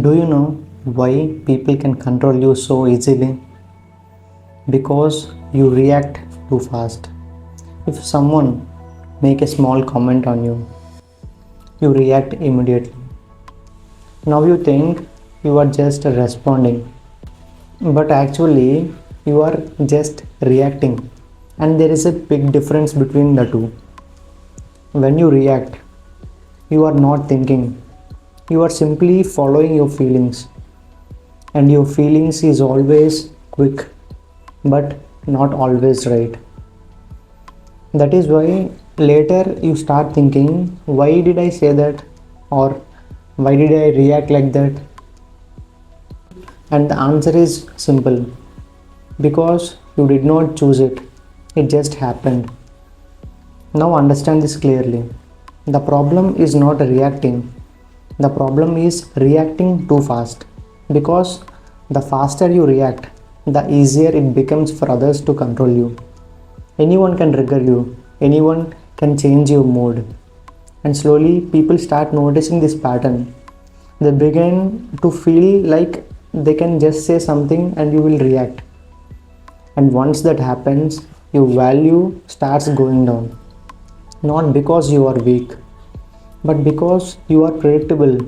Do you know why people can control you so easily? Because you react too fast. If someone make a small comment on you, you react immediately. Now you think you are just responding, but actually you are just reacting. And there is a big difference between the two. When you react, you are not thinking. You are simply following your feelings, and your feelings is always quick but not always right. That is why later you start thinking, why did I say that? Or why did I react like that? And the answer is simple, because you did not choose it, it just happened. Now understand this clearly. The problem is not reacting, the problem is reacting too fast. Because the faster you react, the easier it becomes for others to control you. Anyone can trigger you, anyone can change your mood. And slowly people start noticing this pattern. They begin to feel like they can just say something and you will react. And once that happens, your value starts going down. Not because you are weak, but because you are predictable.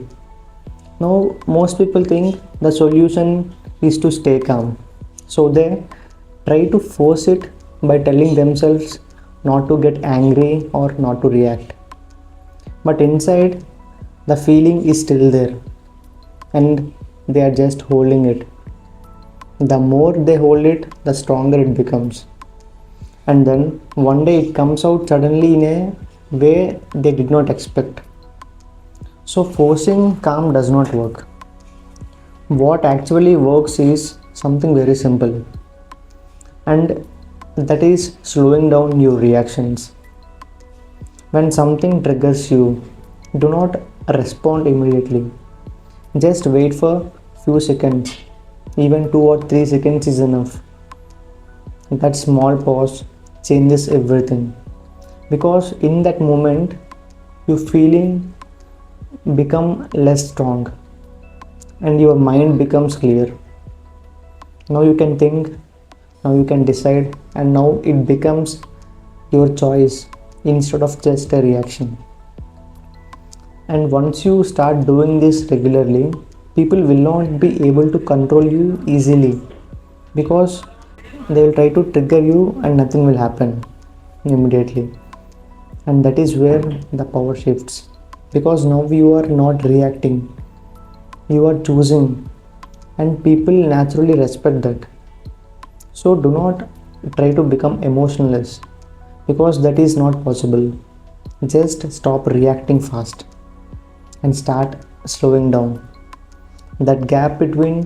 Now, most people think the solution is to stay calm. So they try to force it by telling themselves not to get angry or not to react. But inside, the feeling is still there and they are just holding it. The more they hold it, the stronger it becomes. And then one day it comes out suddenly in a way they did not expect. So, forcing calm does not work. What actually works is something very simple, and that is slowing down your reactions. When something triggers you, do not respond immediately. Just wait for few seconds. Even 2 or 3 seconds is enough. That small pause changes everything. Because in that moment, your feeling become less strong and your mind becomes clear. Now you can think, now you can decide, and now it becomes your choice instead of just a reaction. And once you start doing this regularly, people will not be able to control you easily, because they will try to trigger you and nothing will happen immediately. And that is where the power shifts, because now you are not reacting, you are choosing, and people naturally respect that. So do not try to become emotionless, because that is not possible. Just stop reacting fast and start slowing down. That gap between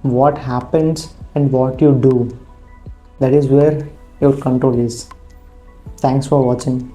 what happens and what you do, that is where your control is. Thanks for watching.